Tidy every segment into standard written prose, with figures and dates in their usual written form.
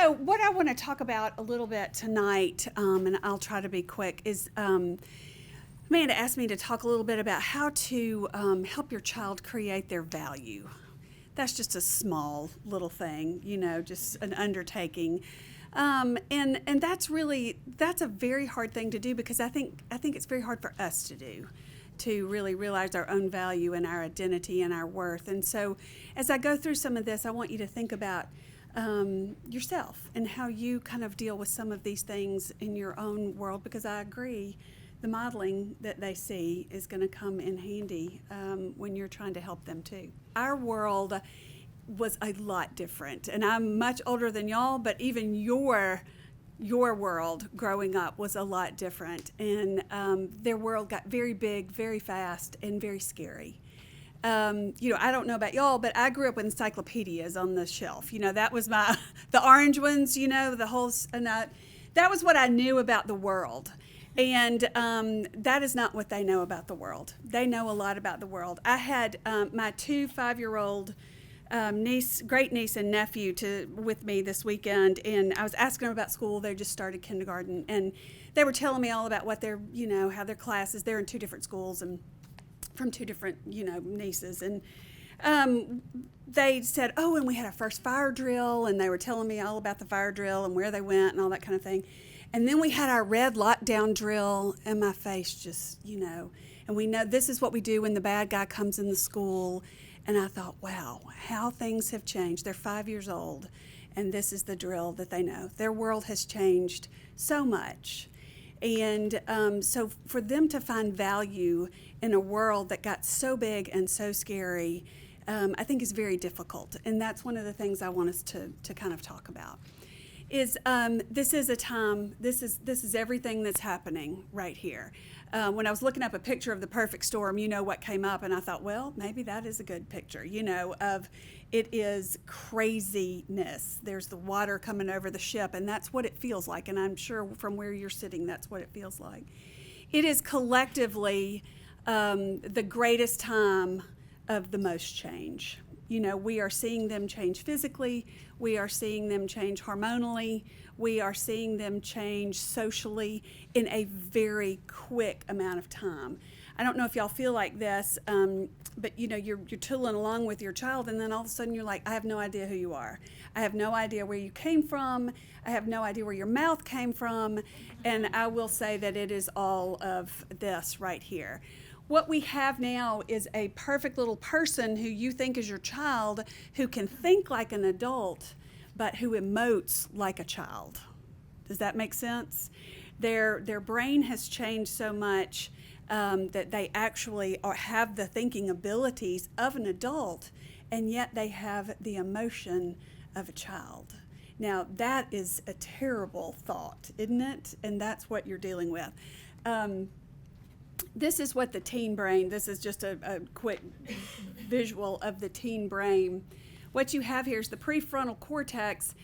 So what I want to talk about a little bit tonight, and I'll try to be quick, is Amanda asked me to talk a little bit about how to help your child create their value. That's just a small little thing, just an undertaking. And that's a very hard thing to do, because I think it's very hard for us to really realize our own value and our identity and our worth. And so as I go through some of this, I want you to think about yourself and how you kind of deal with some of these things in your own world, because I agree the modeling that they see is going to come in handy when you're trying to help them too. Our world was a lot different, and I'm much older than y'all, but even your world growing up was a lot different, and their world got very big, very fast, and very scary. I don't know about y'all, but I grew up with encyclopedias on the shelf. That was the orange ones, the whole, that was what I knew about the world. And that is not what they know about the world. They know a lot about the world. I had my 2 5-year-old great niece and nephew with me this weekend, and I was asking them about school. They just started kindergarten, and they were telling me all about what their, how their classes, they're in 2 different schools and from 2 different, nieces. And they said, oh, and we had our first fire drill, and they were telling me all about the fire drill and where they went and all that kind of thing. And then we had our red lockdown drill, and my face just, and we know this is what we do when the bad guy comes in the school. And I thought, wow, how things have changed. They're 5 years old, and this is the drill that they know. Their world has changed so much. And so for them to find value in a world that got so big and so scary, I think is very difficult. And that's one of the things I want us to kind of talk about. This is a time, this is everything that's happening right here. When I was looking up a picture of the perfect storm, what came up, and I thought, well, maybe that is a good picture, of it is craziness. There's the water coming over the ship, and that's what it feels like, and I'm sure from where you're sitting, that's what it feels like. It is collectively the greatest time of the most change. We are seeing them change physically, we are seeing them change hormonally, we are seeing them change socially in a very quick amount of time. I don't know if y'all feel like this, but you're tooling along with your child, and then all of a sudden you're like, I have no idea who you are. I have no idea where you came from. I have no idea where your mouth came from. And I will say that it is all of this right here. What we have now is a perfect little person who you think is your child, who can think like an adult, but who emotes like a child. Does that make sense? Their brain has changed so much that they actually have the thinking abilities of an adult, and yet they have the emotion of a child. Now, that is a terrible thought, isn't it? And that's what you're dealing with. This is what the teen brain, this is just a quick visual of the teen brain. What you have here is the prefrontal cortex,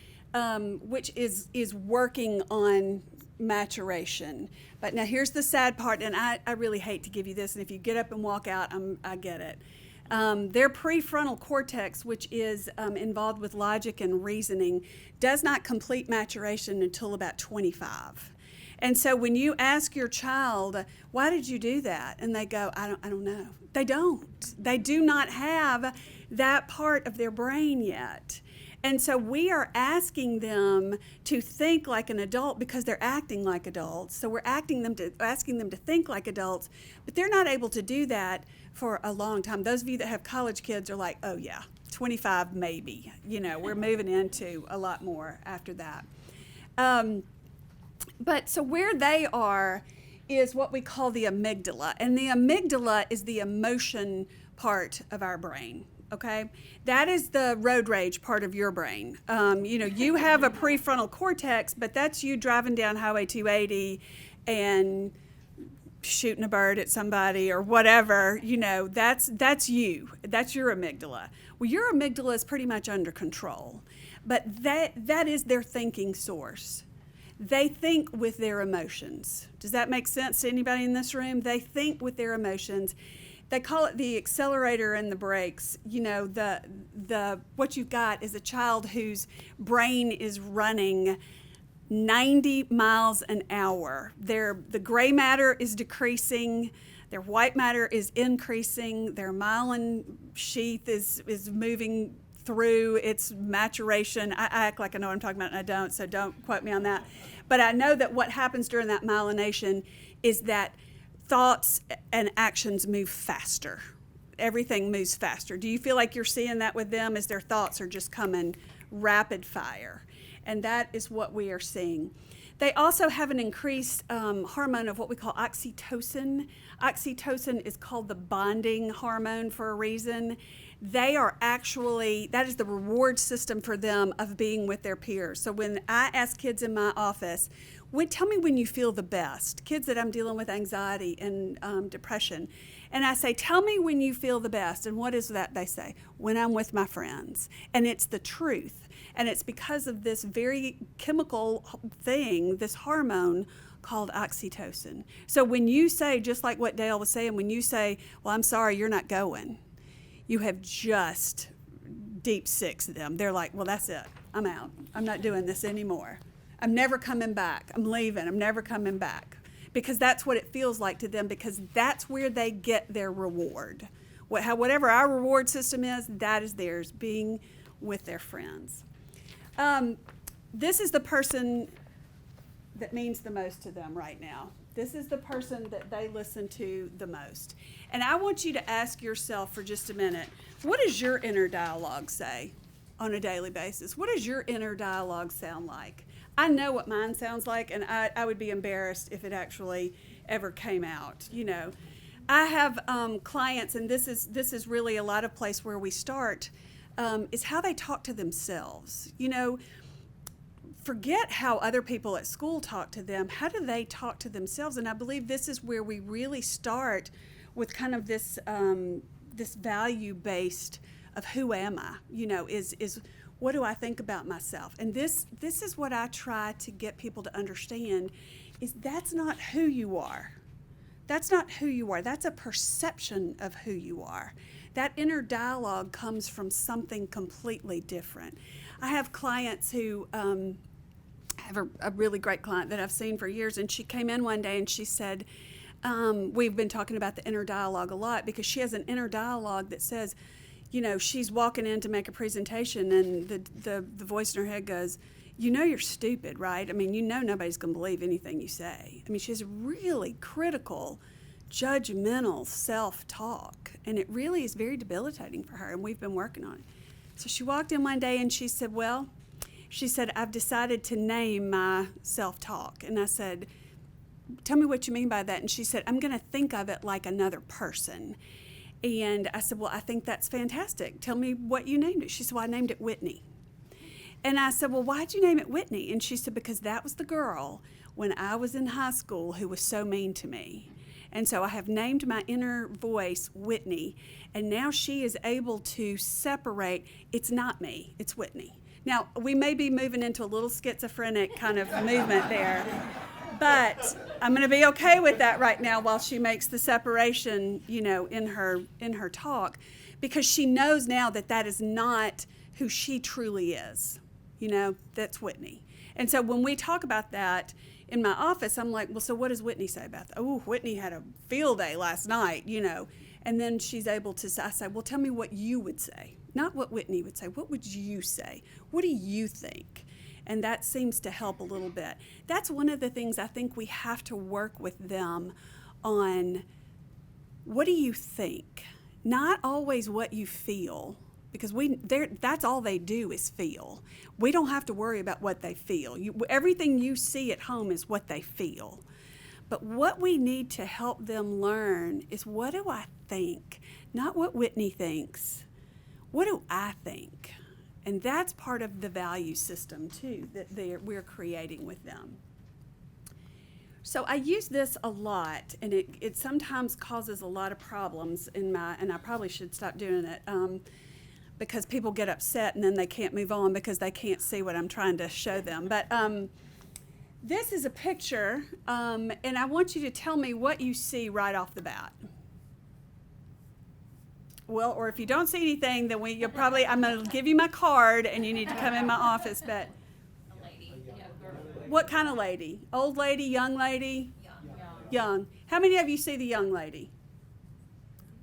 which is working on maturation. But now here's the sad part, and I really hate to give you this, and if you get up and walk out, I get it. Their prefrontal cortex, which is involved with logic and reasoning, does not complete maturation until about 25. And so when you ask your child, why did you do that? And they go, I don't know. They don't. They do not have that part of their brain yet. And so we are asking them to think like an adult because they're acting like adults. So we're asking them to think like adults, but they're not able to do that for a long time. Those of you that have college kids are like, oh yeah, 25 maybe. We're moving into a lot more after that. But so where they are is what we call the amygdala. And the amygdala is the emotion part of our brain, okay? That is the road rage part of your brain. You have a prefrontal cortex, but that's you driving down Highway 280 and shooting a bird at somebody or whatever. That's you. That's your amygdala. Well, your amygdala is pretty much under control, but that is their thinking source. They think with their emotions. Does that make sense to anybody in this room? They think with their emotions. they call it the accelerator and the brakes. You know, the what you've got is a child whose brain is running 90 miles an hour. The gray matter is decreasing, their white matter is increasing, their myelin sheath is moving through its maturation. I act like I know what I'm talking about and I don't, so don't quote me on that. But I know that what happens during that myelination is that thoughts and actions move faster. Everything moves faster. Do you feel like you're seeing that with them as their thoughts are just coming rapid fire? And that is what we are seeing. They also have an increased hormone of what we call oxytocin. Oxytocin is called the bonding hormone for a reason. They are actually, that is the reward system for them of being with their peers. So when I ask kids in my office, tell me when you feel the best, kids that I'm dealing with anxiety and depression, and I say, tell me when you feel the best. And what is that? They say, when I'm with my friends. And it's the truth. And it's because of this very chemical thing, this hormone called oxytocin. So when you say, just like what Dale was saying, when you say, well, I'm sorry, you're not going, you have just deep sixed them. They're like, well, that's it. I'm out. I'm not doing this anymore. I'm never coming back. I'm leaving. I'm never coming back. Because that's what it feels like to them, because that's where they get their reward. Whatever our reward system is, that is theirs, being with their friends. This is the person that means the most to them right now. This is the person that they listen to the most. And I want you to ask yourself for just a minute, what does your inner dialogue say on a daily basis? What does your inner dialogue sound like? I know what mine sounds like, and I would be embarrassed if it actually ever came out. You know, I have clients, and this is really a lot of place where we start, is how they talk to themselves. You know, forget how other people at school talk to them. How do they talk to themselves? And I believe this is where we really start with kind of this this value-based of who am I? You know, is what do I think about myself? And this is what I try to get people to understand, is that's not who you are. That's not who you are. That's a perception of who you are. That inner dialogue comes from something completely different. I have clients who, I have a really great client that I've seen for years, and she came in one day and she said, we've been talking about the inner dialogue a lot, because she has an inner dialogue that says, you know, she's walking in to make a presentation and the voice in her head goes, you know you're stupid, right? I mean, you know nobody's going to believe anything you say. I mean, she has really critical, judgmental self-talk, and it really is very debilitating for her, and we've been working on it. So she walked in one day and she said, well, I've decided to name my self-talk. And I said, tell me what you mean by that. And she said, I'm going to think of it like another person. And I said, well, I think that's fantastic. Tell me what you named it. She said, well, I named it Whitney. And I said, well, why'd you name it Whitney? And she said, because that was the girl when I was in high school who was so mean to me. And so I have named my inner voice Whitney. And now she is able to separate, it's not me, it's Whitney. Now, we may be moving into a little schizophrenic kind of movement there. But I'm going to be okay with that right now while she makes the separation, you know, in her talk, because she knows now that that is not who she truly is. You know, that's Whitney. And so when we talk about that in my office, I'm like, well, so what does Whitney say about that? Oh, Whitney had a field day last night, you know. And then she's able to say, I say, well, tell me what you would say, not what Whitney would say. What would you say? What do you think? And that seems to help a little bit. That's one of the things I think we have to work with them on. What do you think? Not always what you feel, because that's all they do is feel. We don't have to worry about what they feel. Everything you see at home is what they feel. But what we need to help them learn is, what do I think? Not what Whitney thinks. What do I think? And that's part of the value system, too, that we're creating with them. So I use this a lot, and it sometimes causes a lot of problems and I probably should stop doing it, because people get upset and then they can't move on because they can't see what I'm trying to show them. But this is a picture, and I want you to tell me what you see right off the bat. Well, or if you don't see anything, then you'll probably, I'm going to give you my card and you need to come in my office. But A lady. what kind of lady? Old lady, young lady? Young. How many of you see the young lady?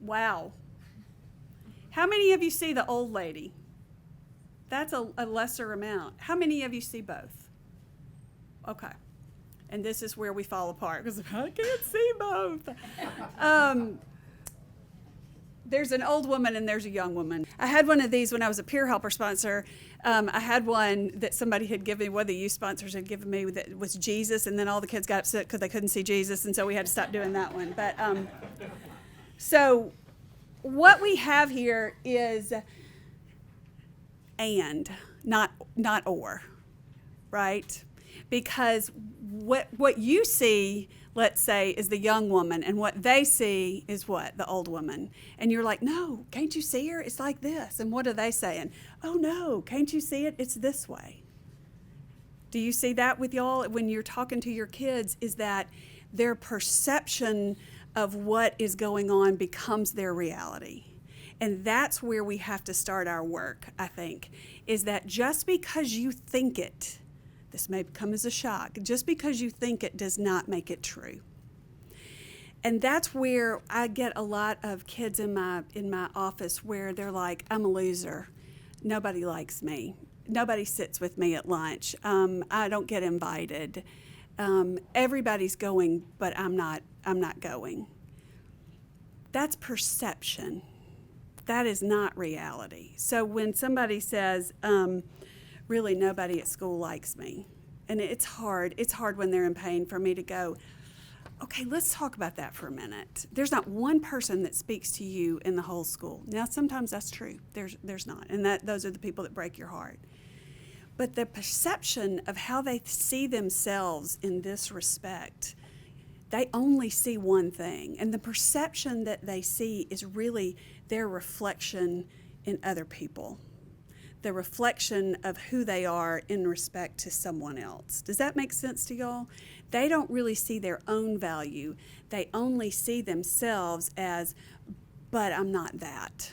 Wow. How many of you see the old lady? That's a lesser amount. How many of you see both? Okay. And this is where we fall apart because I can't see both. There's an old woman and there's a young woman. I had one of these when I was a peer helper sponsor. I had one that somebody had given me, one of the youth sponsors had given me, that was Jesus, and then all the kids got upset because they couldn't see Jesus, and so we had to stop doing that one. But so what we have here is and, not or, right? Because what you see, let's say, is the young woman, and what they see is what? The old woman. And you're like, no, can't you see her? It's like this. And what are they saying? Oh, no, can't you see it? It's this way. Do you see that with y'all when you're talking to your kids? Is that their perception of what is going on becomes their reality. And that's where we have to start our work, I think, is that just because you think it, this may come as a shock, just because you think it does not make it true. And that's where I get a lot of kids in my office where they're like, I'm a loser. Nobody likes me. Nobody sits with me at lunch. I don't get invited. Everybody's going, but I'm not going. That's perception. That is not reality. So when somebody says, really nobody at school likes me, and it's hard when they're in pain for me to go, okay, let's talk about that for a minute. There's not one person that speaks to you in the whole school. Now, sometimes that's true. There's not, and those are the people that break your heart. But the perception of how they see themselves in this respect, they only see one thing. And the perception that they see is really their reflection in other people, the reflection of who they are in respect to someone else. Does that make sense to y'all? They don't really see their own value. They only see themselves as, but I'm not that.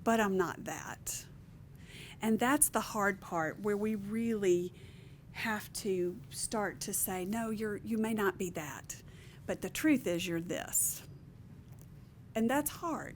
But I'm not that. And that's the hard part where we really have to start to say, no, you may not be that, but the truth is you're this. And that's hard.